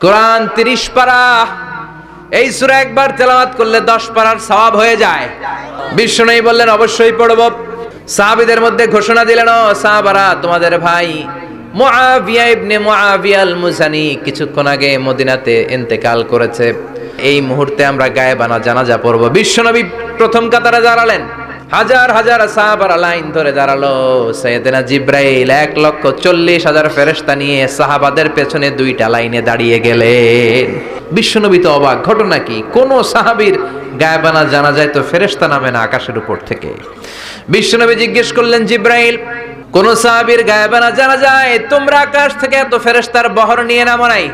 কোরআন 30 পারা, এই সূরা একবার তেলাওয়াত করলে 10 পারার সওয়াব হয়ে যায়। বিশ্বনবী বললেন অবশ্যই পড়ব। সাহাবীদের মধ্যে ঘোষণা দিলেন, ও সাহাবারা, তোমাদের ভাই মুআবিয়া ইবনে মুআবিয়া আল মুজানি কিছুক্ষণ আগে মদিনাতে ইন্তেকাল করেছে। এই মুহূর্তে আমরা গায়েবানা জানাজা পড়ব। বিশ্বনবী প্রথম কাতারে দাঁড়ালেন, হাজার হাজার সাহাবারা লাইন ধরে দাঁড়ালো। সাইয়েদনা জিব্রাইল 1,40,000 ফেরেশতা নিয়ে সাহাবাদের পেছনে 2টা লাইনে দাঁড়িয়ে গেলেন। বিশ্বনবী তো অবাক, ঘটনা কি? কোন সাহাবীর গায়েবানা জানাজায় তো ফেরেশতা নামে না আকাশের উপর থেকে। বিশ্বনবী জিজ্ঞেস করলেন, জিব্রাইল, কোন সাহাবীর গায়েবানা জানাজায় তোমরা আকাশ থেকে এত ফেরেশতার বহর নিয়ে নামো নাই?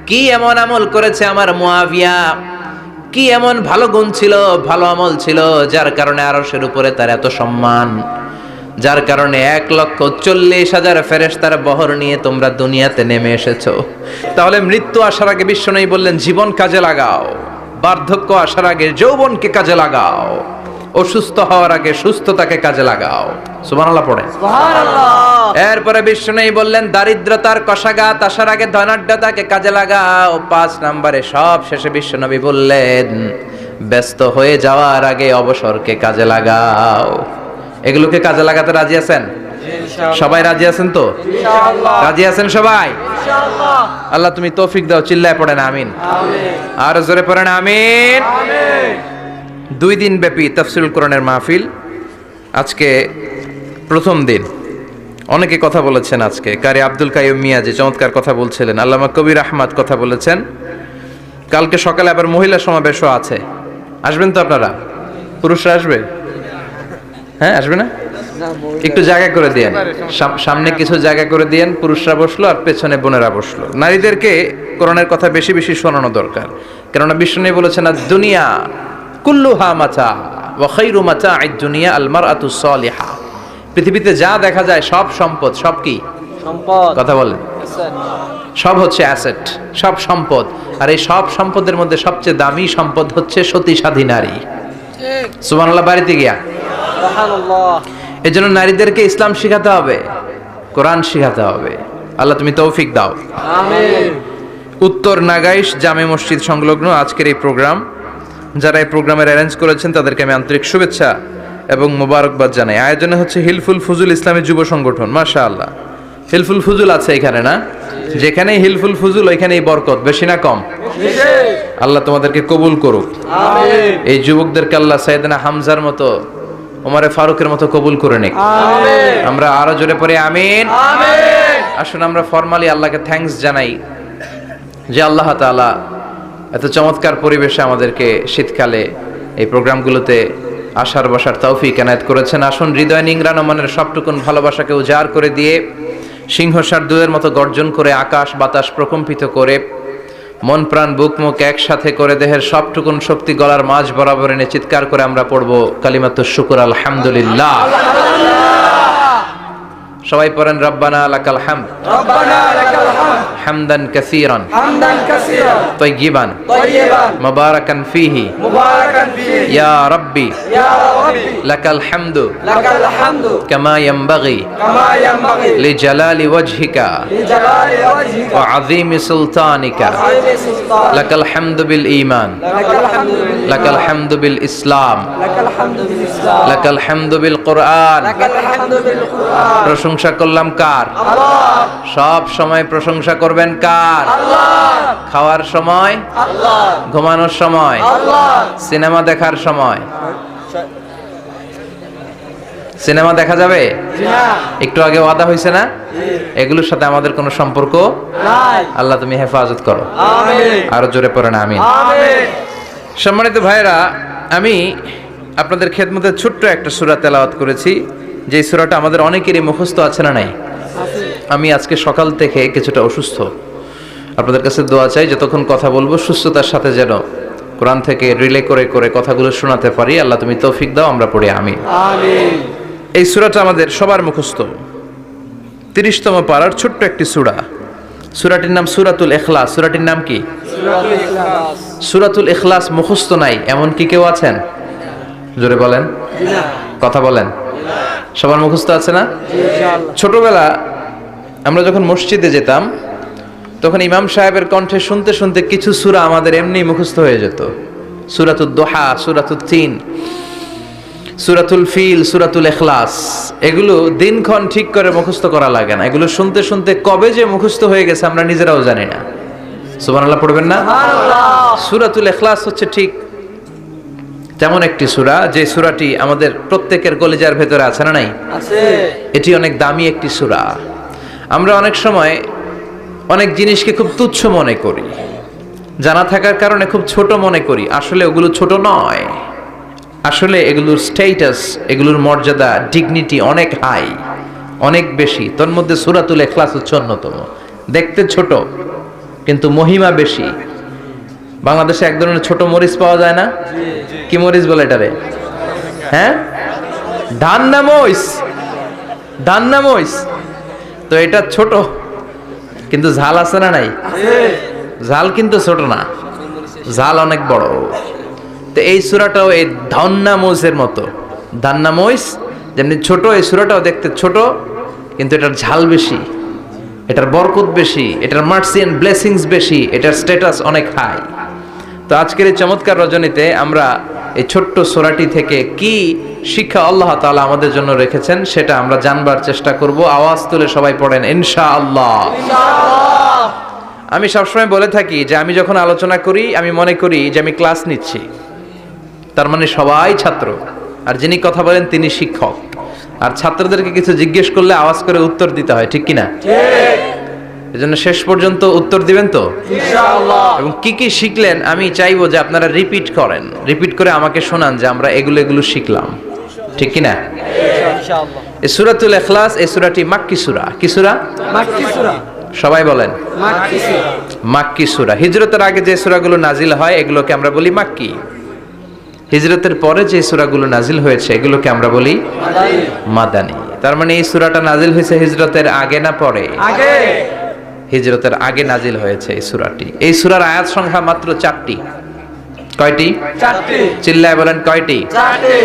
কি এমন আমল করেছে আমার মুআবিয়া? কি এমন ভালো গুণ ছিল, ভালো আমল ছিল, যার কারণে আরশের উপরে তার এত সম্মান, যার কারণে 1,40,000 ফেরেশতার বহর নিয়ে তোমরা দুনিয়াতে নেমে এসেছো? তাহলে মৃত্যু আসার আগে বিশ্বনবী বললেন, জীবন কাজে লাগাও, বার্ধক্য আসার আগে যৌবনকে কাজে লাগাও, অসুস্থ হওয়ার আগে সুস্থতাকে কাজে লাগাও। সুবহানাল্লাহ পড়ে। সুবহানাল্লাহ। এরপরে বিশ্বনবী বললেন, দারিদ্রতার কষাঘাত আসার আগে ধনাঢ্যতাকে কাজে লাগাও। 5 নম্বরে সব শেষে বিশ্বনবী বললেন, ব্যস্ত হয়ে যাওয়ার আগে অবসরকে কাজে লাগাও। এগুলোকে কাজে লাগাতে রাজি আছেন? সবাই রাজি আছেন তো? ইনশাআল্লাহ। রাজি আছেন সবাই? ইনশাআল্লাহ। আল্লাহ তুমি তৌফিক দাও, চিল্লায় পড়েন আমিন। আমিন। আর জোরে পড়েন আমিন। আমিন। 2 দিন ব্যাপী তাফসীরুল কোরআনের মাহফিল, আজকে প্রথম দিন। অনেকে কথা বলেছেন আজকে। কারি আব্দুল কাইয়ুম মিয়া যে চমৎকার কথা বলছিলেন, আল্লামা কবির আহমদ কথা বলেছেন। কালকে সকালে আবার মহিলা সমাবেশও আছে। আসবেন তো আপনারা? পুরুষরা আসবে? হ্যাঁ, আসবে না? একটু জায়গা করে দিয়েন, সামনে কিছু জায়গা করে দিয়েন। পুরুষরা বসলো আর পেছনে বোনেরা বসলো। নারীদেরকে কোরআনের কথা বেশি বেশি শোনানো দরকার, কেননা বিষ্ণু বলেছেন, আর দুনিয়া কুল্লুহা মাতা ওয়া খায়রু মাতা'আদ দুনিয়া আল মারআতুস সালিহা। পৃথিবীতে যা দেখা যায় সব সম্পদ। সব কি সম্পদ? কথা বলেন। সব হচ্ছে অ্যাসেট, সব সম্পদ। আর এই সব সম্পদের মধ্যে সবচেয়ে দামি সম্পদ হচ্ছে সতী সাধী নারী। সুবহানাল্লাহ। বাড়িতে গিয়া সুবহানাল্লাহ। এজন্য নারীদেরকে ইসলাম শিখাতে হবে, কোরআন শিখাতে হবে। আল্লাহ তুমি তৌফিক দাও। আমিন। উত্তর নাগাইশ জামে মসজিদ সংলগ্ন আজকের এই প্রোগ্রাম, যারা এই প্রোগ্রামের অ্যারেঞ্জ করেছেন তাদেরকে আমি আন্তরিক শুভেচ্ছা এবং মোবারকবাদ জানাই। আয়োজনে হচ্ছে হিলফুল ফুজুল ইসলামী যুব সংগঠন। মাশাআল্লাহ, হিলফুল ফুজুল আছে এখানে না? যেখানেই হিলফুল ফুজুল ওইখানেই বরকত, বেশি না কম? আল্লাহ তোমাদেরকে কবুল করুক। আমিন। এই যুবকদেরকে আল্লাহ সাইয়েদনা হামজার মতো, ওমরে ফারুকের মতো কবুল করে নিক। আমিন। আমরা আরো জোরে পড়ে আমিন। আমিন। আসুন আমরা ফরমালি আল্লাহকে থ্যাঙ্কস জানাই যে আল্লাহ তাআলা এত চমৎকার পরিবেশে আমাদেরকে শীতকালে এই প্রোগ্রামগুলোতে আসার বসার তৌফিক এনায়েত করেছেন। আসুন হৃদয় নিংড়ানো মনের সবটুকুন ভালোবাসাকে উজাড় করে দিয়ে, সিংহসার দুয়ের মতো গর্জন করে, আকাশ বাতাস প্রকম্পিত করে, মন প্রাণ বুক মুখ একসাথে করে, দেহের সবটুকুন শক্তি গলার মাঝ বরাবর এনে চিৎকার করে আমরা পড়ব কালিমাতুশ শুকর আলহামদুলিল্লাহ। সবাই পড়েন, রব্বানা লাকাল হামদ, রব্বানা লাকাল হামদ, হামদান কাসীরান, হামদান কাসীরান, তাইয়িবান, তাইয়িবান, মুবারাকান ফীহি, মুবারাকান ফীহি, ইয়া রাব্বি, ইয়া রাব্বি, লাকাল হামদু, লাকাল হামদু, কামা ইয়ানবাগি, কামা ইয়ানবাগি, লিজালালি ওয়াজহিকা, লিজালালি ওয়াজহিকা, ওয়া আযীমি সুলতানিকা, ওয়া আযীমি সুলতানিকা, লাকাল হামদু বিল ঈমান, লাকাল হামদু বিল ঈমান, লাকাল হামদু বিল ইসলাম, লাকাল হামদু বিল ইসলাম, লাকাল হামদু বিল কুরআন, লাকাল হামদু বিল কুরআন। প্রশংসা করলাম কার? আল্লাহ। সব সময় প্রশংসা করবেন কার? আল্লাহ। খাওয়ার সময় আল্লাহ, ঘুমানোর সময় আল্লাহ, সিনেমা দেখার সময়। সিনেমা দেখা যাবে না? একটু আগে ওয়াদা হয়েছে না? এগুলোর সাথে আমাদের কোনো সম্পর্ক নাই। আল্লাহ তুমি হেফাজত করো। আমিন। আরো জোরে পড়েন আমিন। আমিন। সম্মানিত ভাইরা, আমি আপনাদের খেদমতে ছোট্ট একটা সূরা তেলাওয়াত করেছি, যে সূরাটা আমাদের অনেকেরই মুখস্থ আছে না নাই? আমি আজকে সকাল থেকে কিছুটা অসুস্থ। আপনাদের কাছে দোয়া চাই, যতক্ষণ কথা বলবো সুস্থতার সাথে যেন কোরআন থেকে রিলে করে করে কথাগুলো শোনাতে পারি। আল্লাহ তুমি তৌফিক দাও। আমরা পড়ি আমিন। আমিন। এই সূরাটা আমাদের সবার মুখস্থ, 30তম পারার ছোট্ট একটি সূরা। সূরাটির নাম সূরাতুল ইখলাস। সূরাটির নাম কি? সূরাতুল ইখলাস। সূরাতুল ইখলাস মুখস্থ নাই এমন কি কেউ আছেন? জোরে বলেন। কথা বলেন। সবার মুখস্থ আছে না? ছোটবেলা আমরা যখন মসজিদে যেতাম তখন ইমাম সাহেবের কণ্ঠে শুনতে শুনতে কিছু সূরা আমাদের এমনি মুখস্থ হয়ে যেত। সূরাতুদ দোহা, সূরাতুত তিন, সূরাতুল ফিল, সূরাতুল ইখলাস, এগুলো দিনক্ষণ ঠিক করে মুখস্থ করা লাগে না। এগুলো শুনতে শুনতে কবে যে মুখস্থ হয়ে গেছে আমরা নিজেরাও জানি না। সুবহানাল্লাহ পড়বেন না? সূরাতুল ইখলাস হচ্ছে ঠিক তেমন একটি সূরা যে সূরাটি আমাদের প্রত্যেকের কলিজার ভেতরে আছে না নাই? আছে। এটি অনেক দামি একটি সূরা। আমরা অনেক সময় অনেক জিনিসকে খুব তুচ্ছ মনে করি, জানা থাকার কারণে খুব ছোট মনে করি। আসলে ওগুলো ছোট নয়, আসলে এগুলোর স্ট্যাটাস, এগুলোর মর্যাদা, ডিগনিটি অনেক হাই, অনেক বেশি। তোর মধ্যে সূরাতুল ইখলাস হচ্ছে অন্যতম। দেখতে ছোট কিন্তু মহিমা বেশি। বাংলাদেশে এক ধরনের ছোট মরিচ পাওয়া যায় না? কি মরিচ বলে এটারে? হ্যাঁ, ধান্না মরিচ, ধান্না মরিচ। তো এটা ছোট কিন্তু ঝাল আছে না নাই? ঝাল কিন্তু ছোট না, ঝাল অনেক বড়। তো এই সূরাটাও এই ধান্না মরিচের মতো। ধান্না মরিচ যেমনি ছোট, এই সূরাটাও দেখতে ছোট কিন্তু এটার ঝাল বেশি, এটার বরকত বেশি, এটার মার্সি এন্ড ব্লেসিংস বেশি, এটার স্ট্যাটাস অনেক হাই। তো আজকের এই চমৎকার রজনীতে আমরা এই ছোট্ট সূরাটি থেকে কি শিক্ষা আল্লাহ তাআলা আমাদের জন্য রেখেছেন সেটা আমরা জানবার চেষ্টা করব। আওয়াজ তুলে সবাই পড়েন ইনশাআল্লাহ। আমি সবসময় বলে থাকি যে আমি যখন আলোচনা করি আমি মনে করি যে আমি ক্লাস নিচ্ছি, তার মানে সবাই ছাত্র, আর যিনি কথা বলেন তিনি শিক্ষক। আর ছাত্রদেরকে কিছু জিজ্ঞেস করলে আওয়াজ করে উত্তর দিতে হয়, ঠিক কিনা? এজন্য শেষ পর্যন্ত উত্তর দিবেন তো ইনশাআল্লাহ। এবং কি কি শিখলেন আমি চাইবো যে আপনারা রিপিট করেন, রিপিট করে আমাকে শোনান যে আমরা এগুলো শিখলাম, ঠিক কিনা? ইনশাআল্লাহ। এই সূরাতুল ইখলাস, এই সূরাটি মাক্কি সূরা। কি সূরা? মাক্কি সূরা। সবাই বলেন মাক্কি সূরা। মাক্কি সূরা। হিজরতের আগে যে সূরাগুলো নাজিল হয় এগুলোকে আমরা বলি মাক্কি। হিজরতের পরে যে সূরাগুলো নাজিল হয়েছে এগুলোকে আমরা বলি মাদানী। তার মানে এই সূরাটা নাজিল হয়েছে হিজরতের আগে না পরে? আগে। হিজরতের আগে নাজিল হয়েছে এই সূরাটি। এই সূরার আয়াত সংখ্যা মাত্র 4টি। কয়টি? 4টি। চিল্লায় বলেন কয়টি? 4টি।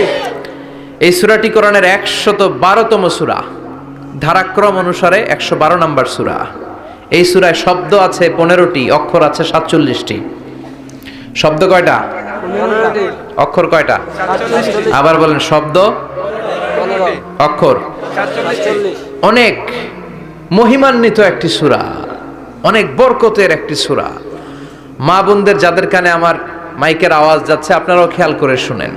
এই সূরাটি কোরআনের 112তম সূরা, ধারাক্রম অনুসারে 112 নম্বর সূরা। এই সূরায় শব্দ আছে 15টি, অক্ষর আছে 47টি। শব্দ কয়টা? 15টি। অক্ষর কয়টা? 47টি। আবার বলেন শব্দ, 15। অক্ষর 47। অনেক মহিমান্বিত একটি সূরা, অনেক বরকতের একটি সূরা। মা বোনদের যাদের কানে আমার মাইকের আওয়াজ যাচ্ছে আপনারাও খেয়াল করে শুনেন।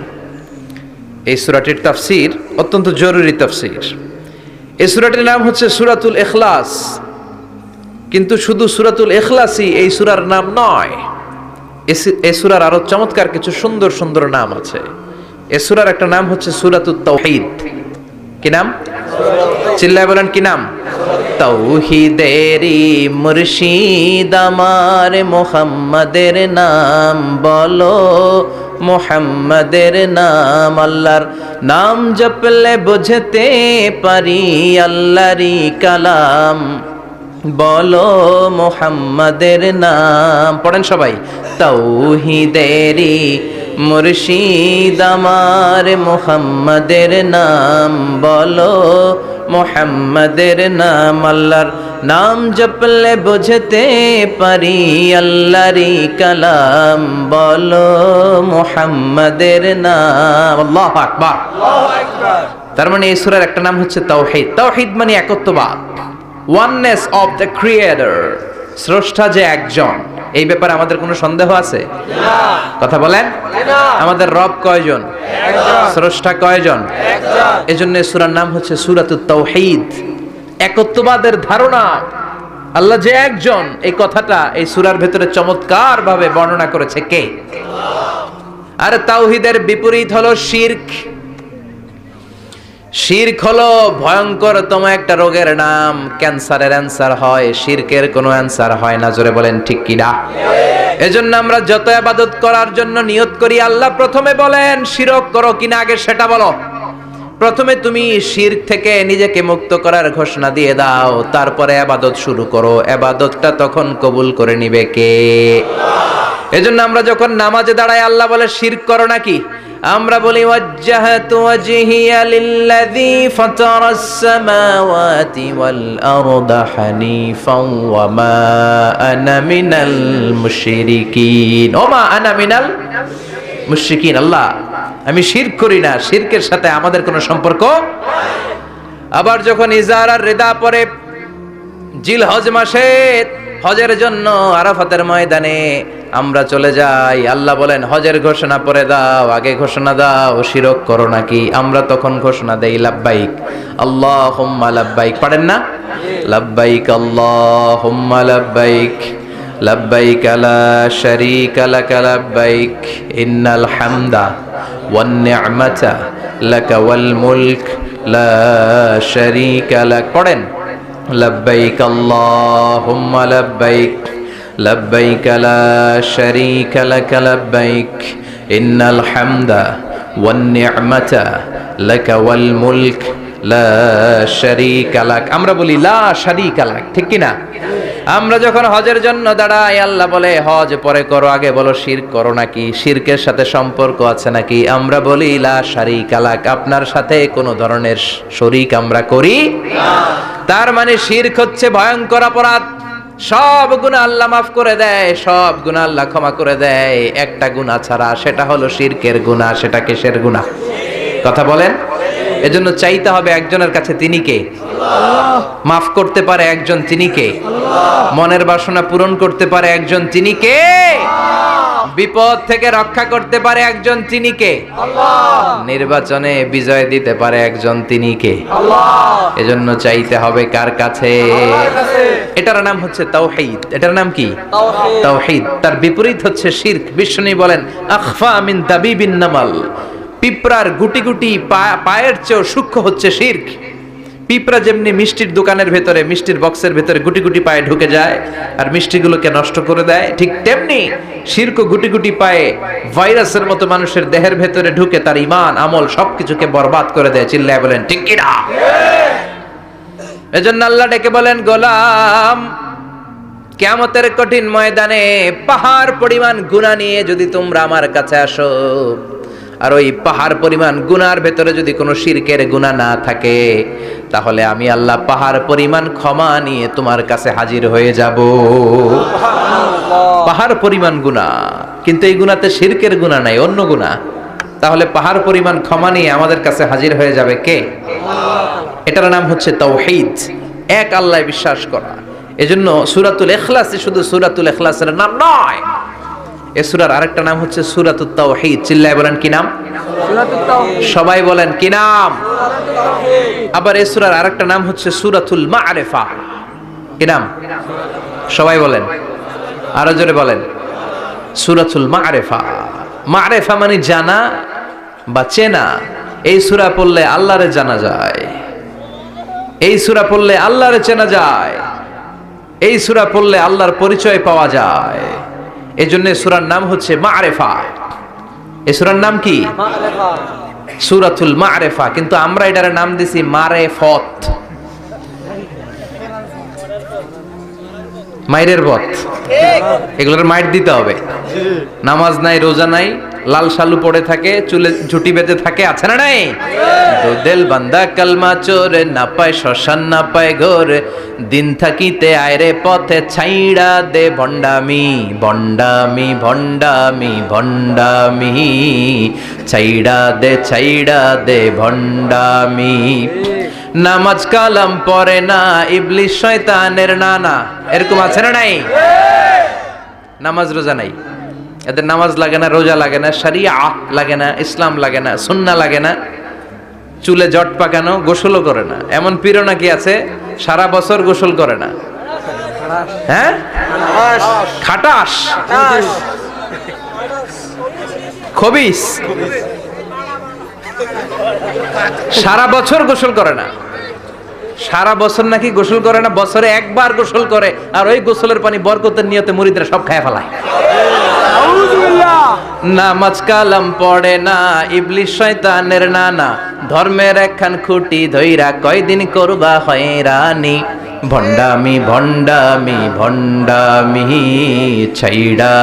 এই সূরাটির তাফসীর অত্যন্ত জরুরি তাফসীর। এই সূরাটির নাম হচ্ছে সূরাতুল ইখলাস, কিন্তু শুধু সূরাতুল ইখলাসই এই সূরার নাম নয়। এই সূরার আরো চমৎকার কিছু সুন্দর সুন্দর নাম আছে। এই সূরার একটা নাম হচ্ছে সূরাতুত তাওহীদ। কি নাম? চিল্লায় বলেন কি নাম? তাওহীদেরি মুর্শিদ আমার মুহাম্মাদের নাম বলো, মুহাম্মাদের নাম। আল্লাহর নাম জপলে বুঝতে পারি আল্লাহরই কালাম, বলো মুহাম্মাদের নাম। পড়েন সবাই। তাওহীদেরি মুর্শিদ আমার মুহাম্মাদের নাম বলো, মুহাম্মাদের নাম। আল্লাহর নাম জপলে বুঝতে পারি আল্লাহরই কালাম, বলো মুহাম্মাদের নাম। আল্লাহু আকবার। আল্লাহু আকবার। তার মানে এই সূরার একটা নাম হচ্ছে তাওহীদ। তাওহীদ মানে একত্ববাদ, ওয়াননেস অফ দ্য ক্রিয়েটর। স্রষ্টা যে একজন, এই ব্যাপারে আমাদের কোনো সন্দেহ আছে? না। কথা বলেন। না। আমাদের রব কয়জন? একজন। স্রষ্টা কয়জন? একজন। এজন্য সূরার নাম হচ্ছে সূরাতুত তাওহীদ, একত্ববাদের ধারণা। আল্লাহ যে একজন, এই কথাটা এই সূরার ভেতরে চমৎকার ভাবে বর্ণনা করেছে কে? আর তাওহীদের বিপরীত হলো শিরক। শিরক হলো ভয়ঙ্করতম একটা রোগের নাম। ক্যান্সারের অ্যান্সার হয়, শিরকের কোনো অ্যান্সার হয় না। জোরে বলেন ঠিক কিনা? এজন্য আমরা যত ইবাদত করার জন্য নিয়ত করি, আল্লাহ প্রথমে বলেন শিরক করো কিনা আগে সেটা বলো। প্রথমে তুমি শিরক থেকে নিজেকে মুক্ত করার ঘোষণা দিয়ে দাও, তারপরে ইবাদত শুরু করো। ইবাদতটা তখন কবুল করে নিবে কে? এজন্য আমরা যখন নামাজে দাঁড়াই আল্লাহ বলে শিরক করো নাকি? আমরা বলি ওয়াজ্জাহাতু ওয়াজহিয়া লিল্লাযী ফাতারাস সামাওয়াতি ওয়াল আরদা হানিফাও ওয়া মা আনা মিনাল মুশরিকিন। ওমা আনা মিনাল মুশরিকিন, আল্লাহ আমি শিরক করি না, শিরকের সাথে আমাদের কোনো সম্পর্ক। আবার যখন ইজার আর রিদা পরে জিলহজ মাসে হজের জন্য আরাফাতের ময়দানে আমরা চলে যাই, আল্লাহ বলেন হজের ঘোষণা পরে দাও, আগে ঘোষণা দাও শিরক করো নাকি। আমরা তখন ঘোষণা দেই লাব্বাইক আল্লাহুম্মা লাব্বাইক। পারেন না? লাব্বাইক আল্লাহুম্মা লাব্বাইক লাব্বাইক লা শারীকা লাক লাব্বাইক ইন্নাল হামদা ওয়ান নি'মাতা লাকা ওয়াল মুলক লা শারীকা লাক। পড়েন লব্বাইক আল্লাহুম্মা লব্বাইক লব্বাইক লা শারীকা লাক লব্বাইক ইন্নাল হামদা ওয়ান নি'মাতা লাকা ওয়াল মুলক লা শারীকা লাক। আমরা বলি লা শারীকা লাক, ঠিক কি না? আমরা যখন হজের জন্য দাঁড়াই, আল্লাহ বলে হজ পরে করো, আগে বলো শিরক করো নাকি, শিরকের সাথে সম্পর্ক আছে নাকি। আমরা বলি লা শারীকা লাক, আপনার সাথে কোনো ধরনের শরীক আমরা করি না। তার মানে শিরক হচ্ছে ভয়ঙ্কর অপরাধ। সব গুনাহ আল্লাহ মাফ করে দেয়, সব গুনাহ আল্লাহ ক্ষমা করে দেয়, একটা গুনাহ ছাড়া, সেটা হলো শিরকের গুনাহ। সেটা কিসের গুনাহ? কথা বলেন। এজন্য চাইতে হবে একজনের কাছে, তিনি কে? আল্লাহ। মাফ করতে পারে একজন, তিনি কে? আল্লাহ। মনের বাসনা পূরণ করতে পারে একজন, তিনি কে? আল্লাহ। বিপদ থেকে রক্ষা করতে পারে একজন, তিনি কে? আল্লাহ। নির্বাচনে বিজয় দিতে পারে একজন, তিনি কে? আল্লাহ। এজন্য চাইতে হবে কার কাছে? আল্লাহর কাছে। এটার নাম হচ্ছে তাওহীদ। এটার নাম কি? তাওহীদ। তাওহীদ। তার বিপরীত হচ্ছে শিরক। বিষ্ণু বলেন আখফা মিন দাবিবিন নামাল, পিঁপড়ার গুটি গুটি পায়ের চেয়েও সূক্ষ্ম হচ্ছে শিরক। পিঁপড়া যেমনি মিষ্টির দোকানের ভেতরে, মিষ্টির বক্সের ভেতরে গুটি গুটি পায়ে ঢুকে যায় আর মিষ্টিগুলোকে নষ্ট করে দেয়, ঠিক তেমনি শিরক গুটি গুটি পায়ে ভাইরাসের মতো মানুষের দেহের ভেতরে ঢুকে তার ঈমান আমল সবকিছুকে বরবাদ করে দেয়। চিল্লায় বলেন ঠিক কি না? এজন্য আল্লাহ ডেকে বলেন গোলাম, কিয়ামতের কঠিন ময়দানে পাহাড় পরিমাণ গুনাহ নিয়ে যদি তোমরা আমার কাছে আসো, আর ওই পাহাড় পরিমাণ গুনার ভেতরে যদি কোনো শিরকের গুনাহ না থাকে, তাহলে আমি আল্লাহ পাহাড় পরিমাণ ক্ষমা নিয়ে তোমার কাছে হাজির হয়ে যাব। পাহাড় পরিমাণ গুনাহ, কিন্তু এই গুনাতে শিরকের গুনাহ নাই, অন্য গুনাহ। তাহলে পাহাড় পরিমাণ ক্ষমা নিয়ে আমাদের কাছে হাজির হয়ে যাবে কে? এটার নাম হচ্ছে তাওহীদ, এক আল্লাহ বিশ্বাস করা। এজন্য সূরাতুল ইখলাস শুধু সূরাতুল ইখলাসের নাম নয়, এই সূরার আরেকটা নাম হচ্ছে সূরাতুত তাওহীদ। চিল্লায় বলেন কি নাম? সূরাতুত তাওহীদ। সবাই বলেন কি নাম? সূরাতুত তাওহীদ। আবার এই সূরার আরেকটা নাম হচ্ছে সূরাতুল মা'রিফা। কি নাম? সবাই বলেন, আরো জোরে বলেন। সূরাতুল মা'রিফা। মা'রিফা মানে জানা বা চেনা। এই সূরা পড়লে আল্লাহরে জানা যায়, এই সূরা পড়লে আল্লাহরে চেনা যায়, এই সূরা পড়লে আল্লাহর পরিচয় পাওয়া যায়। এজন্য সূরার নাম হচ্ছে মা'রিফা। এই সূরার নাম কি? মা'রিফা, সূরাতুল মা'রিফা। কিন্তু আমরা এটার নাম দিছি মারেফত, মাইরের পথ। এগুলোর মাইর দিতে হবে। নামাজ নাই, রোজা নাই, লাল শালু পড়ে থাকে, চুলে ঝুটি বেঁধে থাকে, আছে না নাই? দিল বান্দা কালমা চোরে, না পায় শ্মশান না পায় ঘর, দিন থাকিতে আয়রে পথে ছাইড়া দে ভণ্ডামি ভণ্ডামি ভণ্ডামি ভণ্ডামি, ছাইড়া দে ভণ্ডামি। নামাজ কালাম পড়ে না, ইবলিস শয়তানের নানা, এরকম আছে না নাই? নামাজ রোজা নাই, এদের নামাজ লাগে না, রোজা লাগে না, শরিয়া লাগে না, ইসলাম লাগে না, সুন্নাহ লাগে না, চুলে জট পাকানো, গোসলও করে না। এমন পীরও নাকি আছে সারা বছর গোসল করে না। হ্যাঁ, খাটাস, খবিস, সারা বছর গোসল করে না। সারা বছর নাকি গোসল করে না, বছরে একবার গোসল করে, আর ওই গোসলের পানি বরকতের নিয়তে মুরিদরা সব খায় ফেলায়। নামাজ কালাম পড়ে না, ইবলিস শয়তানের নানা, ধর্মের একখান খুঁটি ধইরা কয়দিন করবা হয়রানি, ভণ্ডামি ভণ্ডামি ভণ্ডামি, ছাইড়া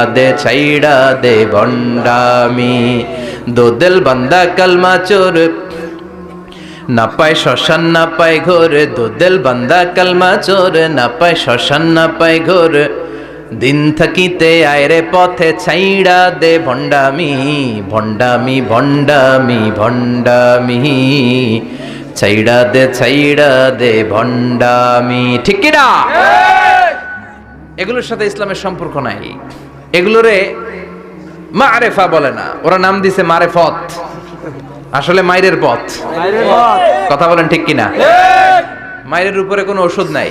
দে ভণ্ডামি, দো দিল বান্দা কালমা চোর না পায় শ্মশান না পায় ঘোর, দো দিল বান্দা কালমা চোর না পায় শ্মশান না পায় ঘোর। দিন থাকিতে আয়রে পথে ছাইড়া দে ভণ্ডামি ভণ্ডামি ভণ্ডামি ভণ্ডামি, ছাইড়া দে ভণ্ডামি। ঠিক কি না? এগুলোর সাথে ইসলামের সম্পর্ক নাই, এগুলোরে মারেফা বলে না, ওরা নাম দিছে মারেফত, আসলে মাইরের পথ। কথা বলেন ঠিক কিনা? মাইরের উপরে কোনো ওষুধ নাই,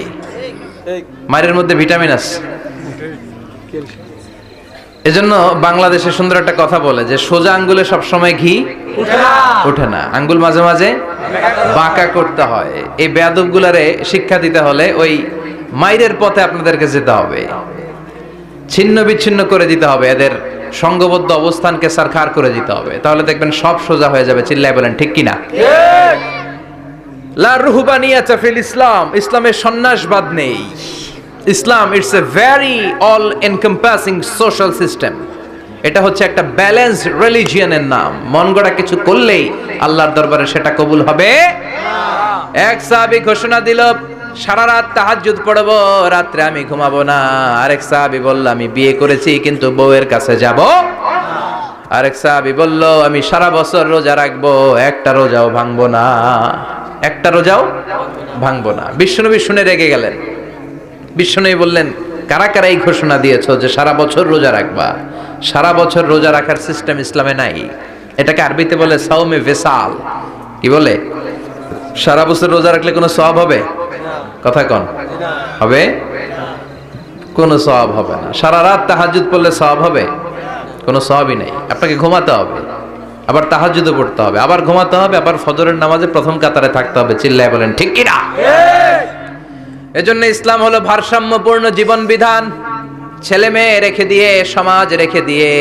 মাইরের মধ্যে ভিটামিন আছে। এজন্য বাংলাদেশে সুন্দর একটা কথা বলে যে সোজা আঙ্গুলে সবসময় ঘি ওঠে না, আঙ্গুল মাঝে মাঝে বাঁকা করতে হয়। এই বেয়াদব গুলারে শিক্ষা দিতে হলে ওই মাইরের পথে আপনাদেরকে যেতে হবে, ছিন্ন বিচ্ছিন্ন করে দিতে হবে, এদের সংঘবদ্ধ অবস্থানকে সারখার করে দিতে হবে, তাহলে দেখবেন সব সোজা হয়ে যাবে। চিল্লায় বলেন ঠিক কিনা? লা রুহবানিয়াতা ফিল ইসলাম, ইসলামে সন্ন্যাসবাদ নেই। Islam it's a very all encompassing social system. এটা হচ্ছে একটা ব্যালেন্সড রিলিজিয়নের নাম। মন গড়া কিছু করলেই আল্লাহর দরবারে সেটা কবুল হবে। এক সাহাবী ঘোষণা দিল, সারা রাত তাহাজ্জুদ পড়ব, রাত্রে আমি ঘুমাবো না। আরেক সাহাবী বলল, আমি বিয়ে করেছি কিন্তু বউয়ের কাছে যাব। আরেক সাহাবী বলল, আমি সারা বছর রোজা রাখবো, একটা রোজাও ভাঙবো না, একটা রোজাও ভাঙবো না। বিশ্বনবী শুনে রেগে গেলেন। বিশ্বনবী বললেন, কারা কারা এই ঘোষণা দিয়েছো যে সারা বছর রোজা রাখবা? সারা বছর রোজা রাখার সিস্টেম ইসলামে নাই। এটাকে আরবিতে বলে সাওমে ভেসাল। কি বলে? সারা বছর রোজা রাখলে কোনো সওয়াব হবে? কথা কন, হবে? কোনো সওয়াব হবে না। সারা রাত তাহাজ্জুদ পড়লে সওয়াব হবে? কোনো সওয়াবই নেই। আপনাকে ঘুমাতে হবে, আবার তাহাজ্জুদও পড়তে হবে, আবার ঘুমাতে হবে, আবার ফজরের নামাজে প্রথম কাতারে থাকতে হবে। চিল্লায় বলেন ঠিক কি না? এজন্য ইসলাম হলো ভারসাম্যপূর্ণ জীবন বিধান। ছেলে মেয়ে রেখে দিয়ে, সমাজ রেখে দিয়ে,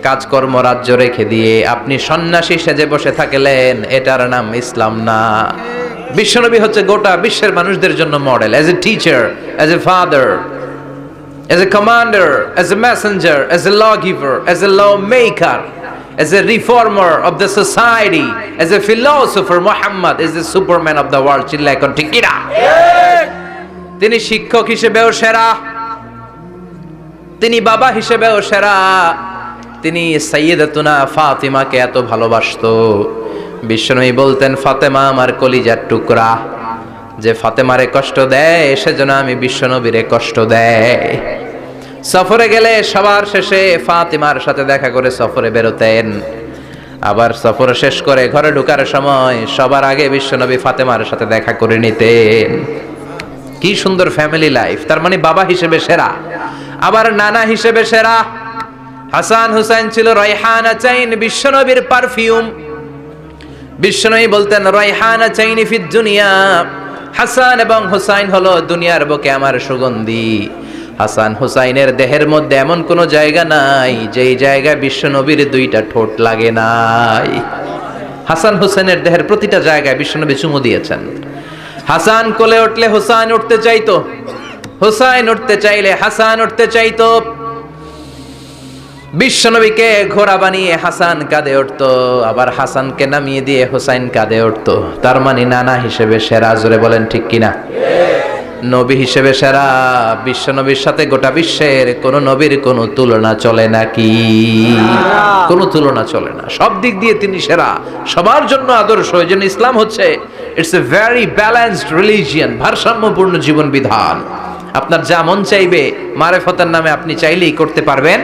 কাজকর্ম রাজ্য রেখে দিয়ে আপনি সন্ন্যাসী সেজে বসে থাকলেন, এটার নাম ইসলাম না। বিশ্বনবী হচ্ছে গোটা বিশ্বের মানুষদের জন্য model, as a teacher, as a father, as a commander, as a messenger, as a law giver, as a law maker, as a reformer of the society, as a philosopher, Muhammad is the superman of the world. চিল্লায় কোন ঠিক কিনা? তিনি শিক্ষক হিসেবেও সেরা, তিনি বাবা হিসেবেও সেরা। তিনি সাইয়্যিদাতুনা ফাতিমাকে এত ভালোবাসতো, বিশ্বনবী বলতেন, ফাতেমা আমার কলিজার টুকরা, যে ফাতেমারে কষ্ট দেয় সেজন্য আমি বিশ্বনবীরে কষ্ট দেয়। সফরে গেলে সবার শেষে ফাতিমার সাথে দেখা করে সফরে বেরোতেন, আবার সফর শেষ করে ঘরে ঢোকার সময় সবার আগে বিশ্বনবী ফাতেমার সাথে দেখা করে নিতেন। কি সুন্দর ফ্যামিলি লাইফ। তার মানে বাবা হিসেবে সেরা, আবার নানা হিসেবে সেরা। হাসান হুসাইন ছিল রায়হানা চাইন, বিশ্বনবীর পারফিউম। বিশ্বনবী বলতেন, রায়হানা চাইনি ফিদ দুনিয়া, হাসান এবং হুসাইন হলো দুনিয়ার বুকে আমার সুগন্ধি। হাসান হুসাইনের দেহের মধ্যে এমন কোন জায়গা নাই যেই জায়গায় বিশ্বনবীর দুইটা ঠোঁট লাগে নাই। হাসান হুসাইনের দেহের প্রতিটা জায়গায় বিশ্বনবী চুমু দিয়েছেন। হাসান কোলে উঠলে হুসাইন উঠতে চাইতো, হুসাইন উঠতে চাইলে হাসান উঠতে চাইতো। বিশ্বনবীকে ঘোড়া বানিয়ে হাসান কাঁধে উঠতো, আবার হাসানকে নামিয়ে দিয়ে হুসাইন কাঁধে উঠতো। তার মানে নানা হিসেবে সেরা। জোরে বলেন ঠিক কিনা? নবী হিসেবে সেরা। বিশ্বনবীর সাথে গোটা বিশ্বের কোন নবীর কোন তুলনা চলে নাকি? কোন তুলনা চলে না। সব দিক দিয়ে তিনি সেরা, সবার জন্য আদর্শ। এই জন্য ইসলাম হচ্ছে it's a very balanced religion, ভারসাম্যপূর্ণ জীবন বিধান। আপনার যা মন চাইবে মারেফতের নামে আপনি চাইলেই করতে পারবেন।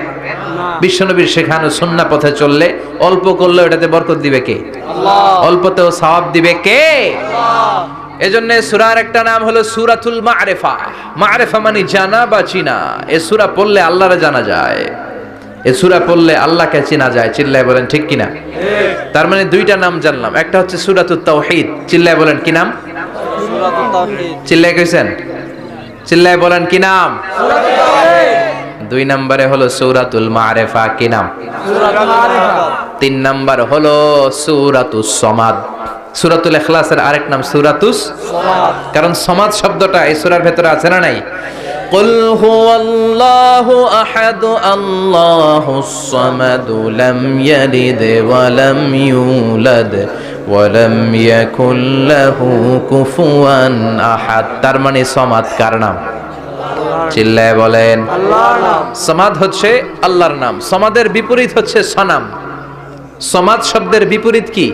বিশ্বনবীর শেখানো সুন্নাহ পথে চললে অল্প করলে এটাতে বরকত দিবে কে? আল্লাহ। অল্পতেও সওয়াব দিবে কে? আল্লাহ। এজন্য সূরার একটা নাম হলো সূরাতুল মা'রিফা। মা'রিফা মানে জানা বা চিনা। এই সূরা পড়লে আল্লাহরে জানা যায়, এই সূরা পড়লে আল্লাহকে চেনা যায়। চিল্লায় বলেন ঠিক কিনা? ঠিক। তার মানে দুইটা নাম জানলাম, একটা হচ্ছে সূরাতুত তাওহীদ। চিল্লায় বলেন কি নাম? সূরাতুত তাওহীদ। চিল্লায় কইছেন? চিল্লায় বলেন কি নাম? সূরাতুত তাওহীদ। দুই নম্বরে হলো সূরাতুল মা'রিফা। কি নাম? সূরাতুল মা'রিফা। তিন নম্বর হলো সূরাতুস সমাদ। সূরাতুল ইখলাসের আরেক নাম সূরাতুস সমাদ, কারণ সমাদ শব্দটা এই সূরার ভেতরে আছে না নাই? قل هو الله أحد الله الصمد لم يلد ولم يولد ولم يكن له كفوا أحد। তার মানে সমাদ কার নাম? চিল্লায় বলেন। আল্লাহর নাম। সমাদ হচ্ছে আল্লাহর নাম। সমাদের বিপরীত হচ্ছে সনাম। সমাদ শব্দের বিপরীত কি?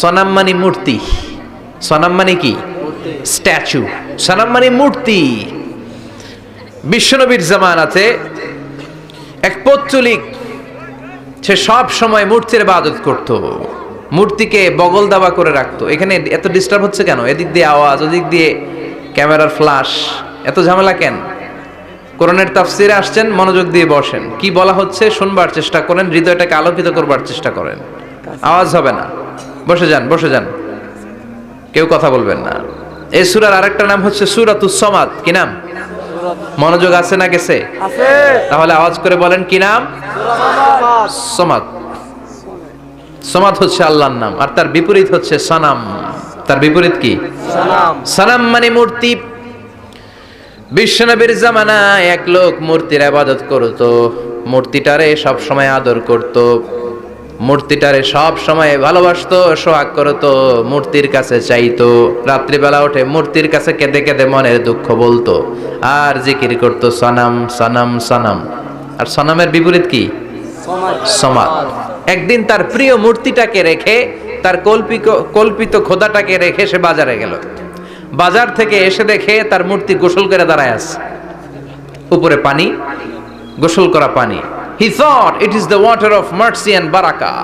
সনাম মানে মূর্তি। সনাম মানে কি? স্ট্যাচু। সনাম মানে মূর্তি। বিশ্বনবীর জামানাতে এক পৌত্তলিক, সে সব সময় মূর্তির ইবাদত করত, মূর্তিকে বগল দাবা করে রাখতো। এখানে এত ডিস্টার্ব হচ্ছে কেন? এদিক দিয়ে আওয়াজ, ওদিক দিয়ে ক্যামেরার ফ্ল্যাশ, এত ঝামেলা কেন? কোরআনের তাফসিরে আসছেন, মনোযোগ দিয়ে বসেন, কি বলা হচ্ছে শুনবার চেষ্টা করেন, হৃদয়টাকে আলোকিত করবার চেষ্টা করেন। আওয়াজ হবে না, বসে যান, বসে যান, কেউ কথা বলবেন না। এই সূরার আরেকটা নাম হচ্ছে সূরাতুস সমাদ। কি নাম? মনোযোগ আছে না গেছে? আছে। তাহলে আওয়াজ করে বলেন কি নাম? সমাদ। সমাদ হচ্ছে আল্লাহর নাম, আর তার বিপরীত হচ্ছে সনাম। তার বিপরীত কি? সালাম। সনাম মানে মূর্তি। বিশ্বনবীর জামানায় এক লোক মূর্তির ইবাদত করত, মূর্তিটারে সব সময় আদর করত, মূর্তিটারে সব সময় ভালোবাসতো, সোহাগ করতো, মূর্তির কাছে চাইতো। রাত্রিবেলা উঠে মূর্তির কাছে কেঁদে কেঁদে মনের দুঃখ বলতো, আর জিকির করতো সনাম সনাম সনাম। আর সনামের বিপরীত কি? সমাদ। একদিন তার প্রিয় মূর্তিটাকে রেখে, তার কল্পিত খোদাটাকে রেখে সে বাজারে গেল। বাজার থেকে এসে দেখে তার মূর্তি গোসল করে দাঁড়ায় আছে, উপরে পানি, গোসল করা পানি। He thought it is the water of mercy and barakah.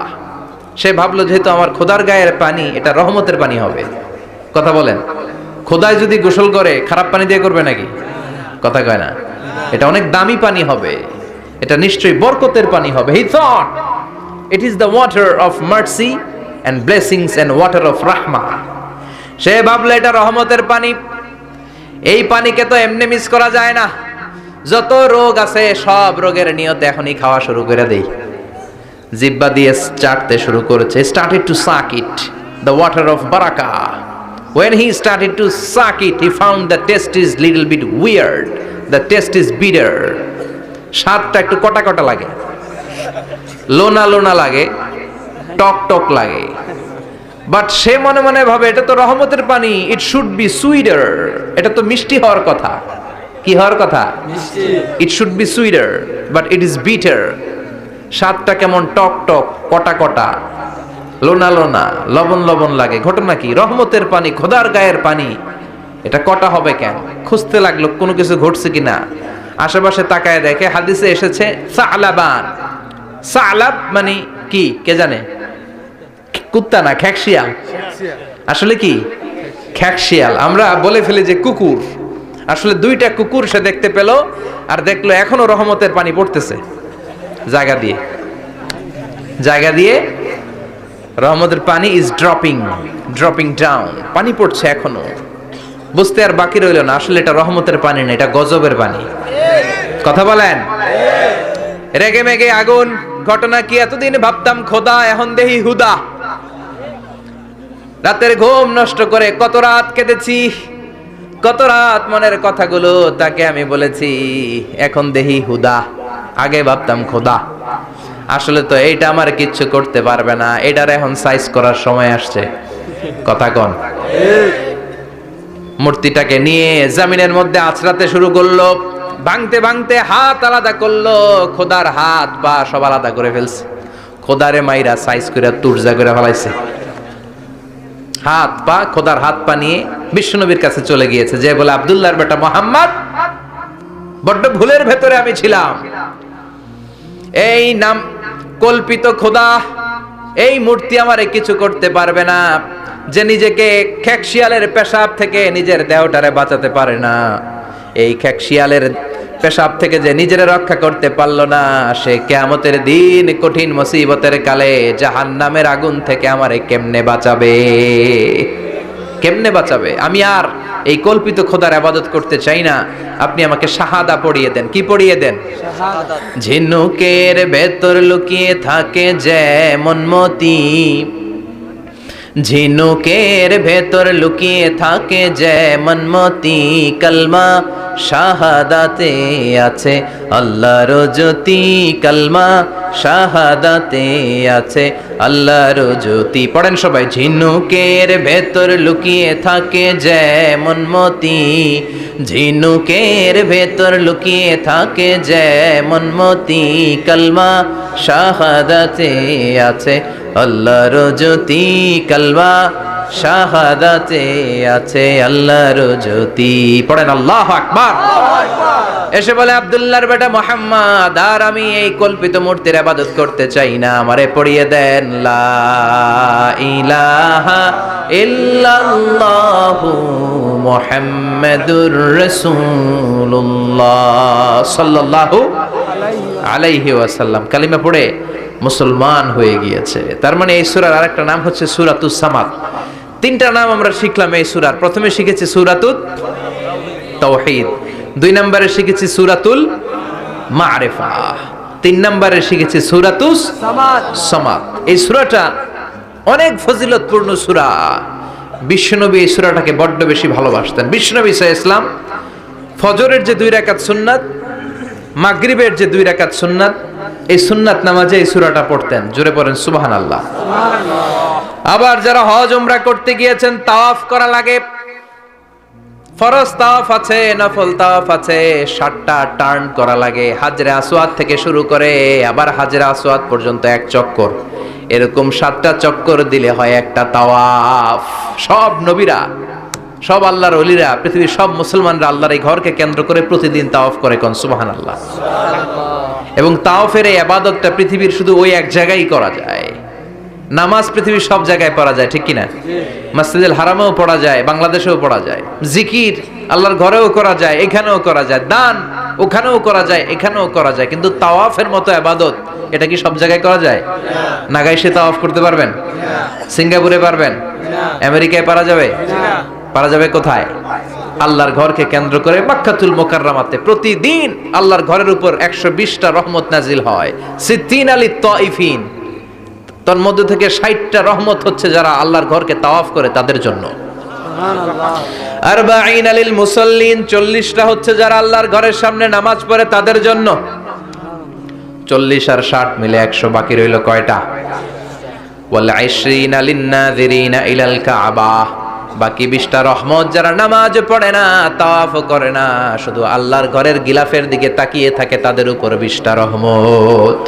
সে ভাবলো যেহেতু আমার খোদার গায়ের পানি, এটা রহমতের পানি হবে। কথা বলেন, খোদায় যদি গোসল করে খারাপ পানি দিয়ে করবে নাকি? কথা কয় না। এটা অনেক দামি পানি হবে, এটা নিশ্চয়ই বরকতের পানি হবে। He thought it is the water of mercy and blessings and water of rahmah. সে ভাবলো এটা রহমতের পানি। এই পানিকে তো এমনি মিস করা যায় না। যত রোগ আছে সব রোগের নিয়তে এখনই খাওয়া শুরু করে দেই। জিহ্বা দিয়ে চাটতে শুরু করেছে। Started to suck it, the water of barakah. When he started to suck it, he found the taste is little bit weird. The taste is bitter. স্বাদটা একটু কটা কটা লাগে, লোনা লোনা লাগে, টক টক লাগে। বাট সে মনে মনে ভাবে এটা তো রহমতের পানি, ইট শুড বি সুইটার। এটা তো মিষ্টি হওয়ার কথা। কি হওয়ার কথা? It should be sweeter, but it is bitter. স্বাদটা কেমন টক টক, কটা কটা, লোনা লোনা, লবণ লবণ লাগে। ঘটনা কি? রহমতের পানি, খোদার গায়ের পানি, এটা কটা হবে কেন? খুঁজতে লাগলো কোনো কিছু ঘটছে কিনা। আশেপাশে তাকায় দেখে হাদিসে এসেছে সালাবান। সালাব মানে কি কে জানে? কুত্তা না, খ্যাকশিয়াল। আসলে কি? খ্যাকশিয়াল। আমরা বলে ফেলি যে কুকুর, আসলে দুইটা কুকুর সে দেখতে পেল, আর দেখলো এখনো রহমতের পানি পড়তেছে জায়গা দিয়ে, জায়গা দিয়ে রহমতের পানি ইজ ড্রপিং ডাউন। পানি পড়ছে এখনো। বুঝতে আর বাকি রইল না, আসলে এটা রহমতের পানি না, এটা গজবের পানি। কথা বলেন। রেগে মেগে আগুন। ঘটনা কি? এতদিন ভাবতাম খোদা, এখন দেহি হুদা। রাতের ঘুম নষ্ট করে কত রাত কেঁদেছি, কত রাত মনের কথাগুলো তাকে আমি বলেছি, এখন দেহি হুদা। আগে ভাবতাম খোদা, আসলে তো এইটা আমার কিচ্ছু করতে পারবে না, এটার এখন সাইজ করার সময় আসছে। কথা কন। মূর্তিটাকে নিয়ে জমিনের মধ্যে আছড়াতে শুরু করলো, ভাঙতে ভাঙতে হাত আলাদা করলো, খোদার হাত পা সব আলাদা করে ফেলছে। খোদারে মাইরা সাইজ করে তুরজা করে ফেলাইছে। হাত পা, খোদার হাত পা নিয়ে বিশ্বনবীর কাছে চলে গিয়েছে, যে বলে আব্দুল্লাহর বেটা মোহাম্মদ, বড্ড ভুলের ভেতরে আমি ছিলাম। এই নাম কল্পিত খোদা, এই মূর্তি আমারে কিছু করতে পারবে না। যে নিজেকে খ্যাকশিয়ালের পেশাব থেকে নিজের দেহটারে বাঁচাতে পারে না, এই খ্যাকশিয়ালের পেশাব থেকে যে নিজের রক্ষা করতে পারলো না, সে কিয়ামতের দিন কঠিন মুসিবতের কালে জাহান্নামের আগুন থেকে আমারে কেমনে বাঁচাবে? কেমনে বাঁচাবে? আমি আর এই কল্পিত খোদার ইবাদত করতে চাই না। আপনি আমাকে শাহাদা পড়িয়ে দেন। কি পড়িয়ে দেন? শাহাদাত। ঝিনুকের ভেতর লুকিয়ে থাকে যেমন মতি, ঝিনুকের ভেতর লুকিয়ে থাকে যেমন মতি, কলমা শাহাদাতে আছে আল্লাহর জ্যোতি, কালমা শাহাদাতে আছে আল্লাহর জ্যোতি। পড়েন সবাই। ঝিনুকের ভেতর লুকিয়ে থাকে যেমন মতি, ঝিনুকের ভেতর লুকিয়ে থাকে যেমন মতি, কালমা শাহাদাতে আছে আল্লাহর জ্যোতি, কালমা শাহাদাতে আছে আল্লাহর জ্যোতি। পড়েন আল্লাহু আকবার। এসে বলে আব্দুল্লাহর বেটা মুহাম্মদ, আর আমি এই কল্পিত মূর্তির ইবাদত করতে চাই না, আমারে পড়িয়ে দেন লা ইলাহা ইল্লাল্লাহু মুহাম্মাদুর রাসূলুল্লাহ সাল্লাল্লাহু আলাইহি ওয়াসাল্লাম। কালিমা পড়ে মুসলমান হয়ে গিয়েছে। তার মানে এই সূরার আরেকটা নাম হচ্ছে সূরাতুস সামাদ। তিনটা নাম আমরা শিখলাম এই সূরার। প্রথমে শিখেছি সূরাতুত তাওহীদ, 2 নম্বরে শিখেছি সূরাতুল মারিফা, 3 নম্বরে শিখেছি সূরাতুস সামাদ। এই সূরাটা অনেক ফজিলতপূর্ণ সূরা। বিশ্বনবী এই সূরাটাকে বড্ড বেশি ভালোবাসতেন। বিশ্বনবী সাল্লাল্লাহু আলাইহি ওয়াসাল্লাম ফজরের যে 2 রাকাত সুন্নাত, মাগরিবের যে 2 রাকাত সুন্নাত, এই সুন্নাত নামাজে এই সূরাটা পড়তেন। জোরে পড়েন সুবহানাল্লাহ। আবার যারা হজ উমরা করতে গিয়েছেন, তাওয়াফ করা লাগে, ফরজ তাওয়াফ আছে, নফল তাওয়াফ আছে, 7টা টার্ন করা লাগে। হাজরে আসওয়াদ থেকে শুরু করে আবার হাজরে আসওয়াদ পর্যন্ত 1 চক্কর, এরকম 7টা চক্কর দিলে হয় একটা তাওয়াফ। সব নবীরা, সব আল্লাহর ওলিরা, পৃথিবীর সব মুসলমানরা আল্লাহর এই ঘরকে কেন্দ্র করে প্রতিদিন তাওয়াফ করে। কোন সুবহানাল্লাহ। এবং তাওয়াফের এই ইবাদতটা পৃথিবীর শুধু ওই এক জায়গায় করা যায়। নামাজ পৃথিবীর সব জায়গায় পড়া যায়, ঠিক কিনা? মসজিদুল হারামেও পড়া যায়, বাংলাদেশেও পড়া যায়। জিকির আল্লাহর ঘরেও করা যায়, এখানেও করা যায়। দান ওখানেও করা যায়, এখানেও করা যায়। কিন্তু তাওয়াফের মতো ইবাদত, এটা কি সব জায়গায় করা যায়? নাগাইশে তাওয়াফ করতে পারবেন? সিঙ্গাপুরে পারবেন? আমেরিকায় পারা যাবে? পারা যাবে কোথায়? আল্লাহর ঘরকে কেন্দ্র করে মক্কাতুল মুকাররমাতে প্রতিদিন আল্লাহর ঘরের উপর 120টা রহমত নাজিল হয়। সিদ্দিন আলী তাইফিন, তার মধ্যে থেকে 60টা রহমত হচ্ছে যারা আল্লাহর ঘরকে তাওয়াফ করে তাদের জন্য। আরবাঈন লিল মুসাল্লিন, 40টা হচ্ছে যারা আল্লাহর ঘরের সামনে নামাজ পড়ে তাদের জন্য। 40 আর 60 মিলে 100, বাকি রইল কয়টা? ওয়াল 20 লিন নাযিরিনা ইলাল কাবা, বাকি 20টা রহমত যারা নামাজ পড়ে না, তাওয়াফ করে না, শুধু আল্লাহর ঘরের গিলাফের দিকে তাকিয়ে থাকে, তাদের উপর 20টা রহমত।